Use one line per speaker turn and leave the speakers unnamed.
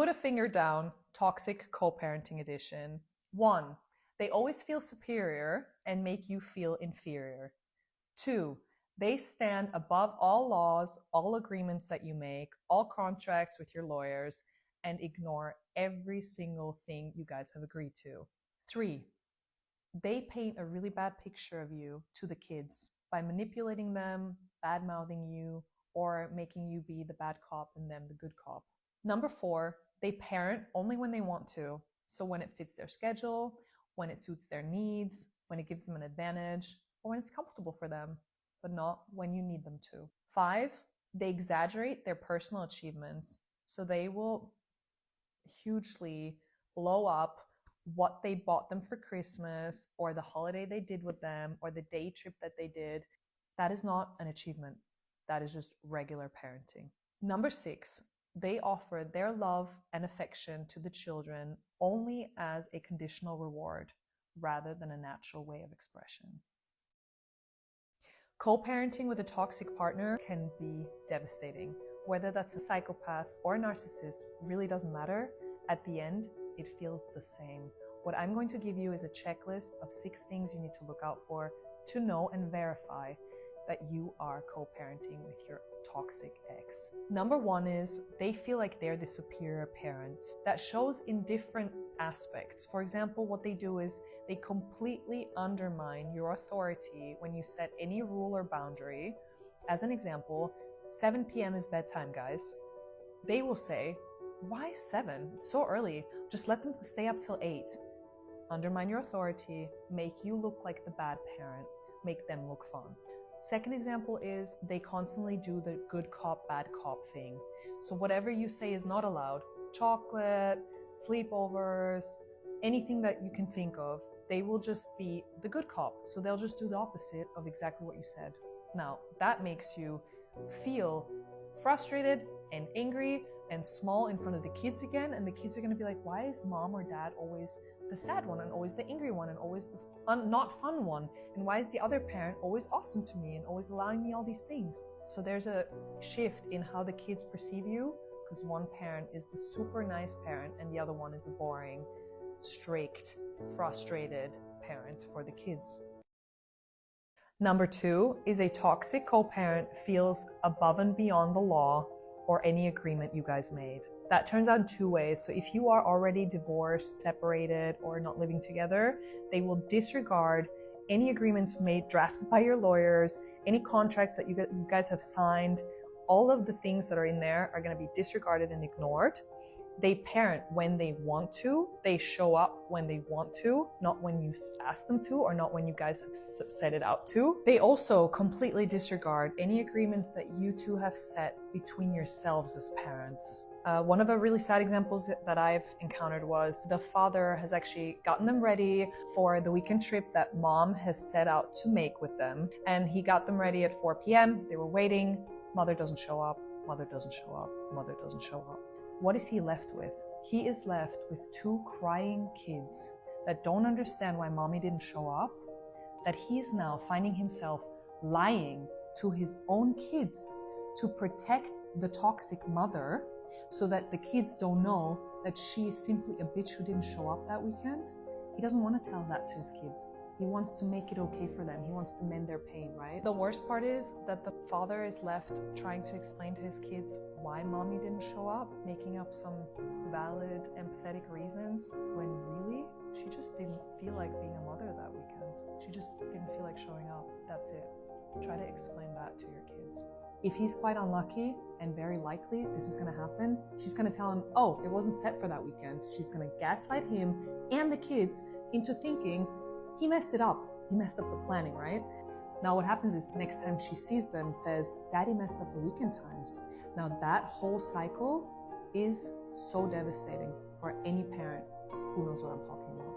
Put a finger down, toxic co-parenting edition. 1, they always feel superior and make you feel inferior. 2, they stand above all laws, all agreements that you make, all contracts with your lawyers, and ignore every single thing you guys have agreed to. 3, they paint a really bad picture of you to the kids by manipulating them, bad-mouthing you, or making you be the bad cop and them the good cop. Number 4, they parent only when they want to. So when it fits their schedule, when it suits their needs, when it gives them an advantage, or when it's comfortable for them, but not when you need them to. 5, they exaggerate their personal achievements. So they will hugely blow up what they bought them for Christmas, or the holiday they did with them, or the day trip that they did. That is not an achievement. That is just regular parenting. Number 6, they offer their love and affection to the children only as a conditional reward rather than a natural way of expression. Co-parenting with a toxic partner can be devastating. Whether that's a psychopath or a narcissist really doesn't matter. At the end, it feels the same. What I'm going to give you is a checklist of 6 things you need to look out for to know and verify that you are co-parenting with your toxic ex. Number 1 is they feel like they're the superior parent. That shows in different aspects. For example, what they do is they completely undermine your authority when you set any rule or boundary. As an example, 7 p.m. is bedtime, guys. They will say, why 7? It's so early. Just let them stay up till 8. Undermine your authority, make you look like the bad parent, make them look fun. Second example is they constantly do the good cop, bad cop thing. So whatever you say is not allowed, chocolate, sleepovers, anything that you can think of, they will just be the good cop. So they'll just do the opposite of exactly what you said. Now, that makes you feel frustrated and angry and small in front of the kids again, and the kids are going to be like, why is mom or dad always the sad one and always the angry one and always the not fun one, and why is the other parent always awesome to me and always allowing me all these things? So there's a shift in how the kids perceive you, because one parent is the super nice parent and the other one is the boring, strict, frustrated parent for the kids. Number 2 is a toxic co-parent feels above and beyond the law or any agreement you guys made. That turns out in 2 ways. So if you are already divorced, separated, or not living together, they will disregard any agreements made, drafted by your lawyers, any contracts that you guys have signed. All of the things that are in there are going to be disregarded and ignored. They parent when they want to. They show up when they want to, not when you ask them to, or not when you guys have set it out to. They also completely disregard any agreements that you two have set between yourselves as parents. One of the really sad examples that I've encountered was the father has actually gotten them ready for the weekend trip that mom has set out to make with them. And he got them ready at 4 p.m. They were waiting. Mother doesn't show up. Mother doesn't show up. Mother doesn't show up. What is he left with? He is left with 2 crying kids that don't understand why mommy didn't show up, that he's now finding himself lying to his own kids to protect the toxic mother, so that the kids don't know that she is simply a bitch who didn't show up that weekend. He doesn't want to tell that to his kids. He wants to make it okay for them. He wants to mend their pain, right? The worst part is that the father is left trying to explain to his kids why mommy didn't show up, making up some valid, empathetic reasons, when really, she just didn't feel like being a mother that weekend. She just didn't feel like showing up. That's it. Try to explain that to your kids. If he's quite unlucky, and very likely this is going to happen, she's going to tell him, oh, it wasn't set for that weekend. She's going to gaslight him and the kids into thinking he messed it up. He messed up the planning, right? Now what happens is next time she sees them, says, Daddy messed up the weekend times. Now that whole cycle is so devastating for any parent who knows what I'm talking about.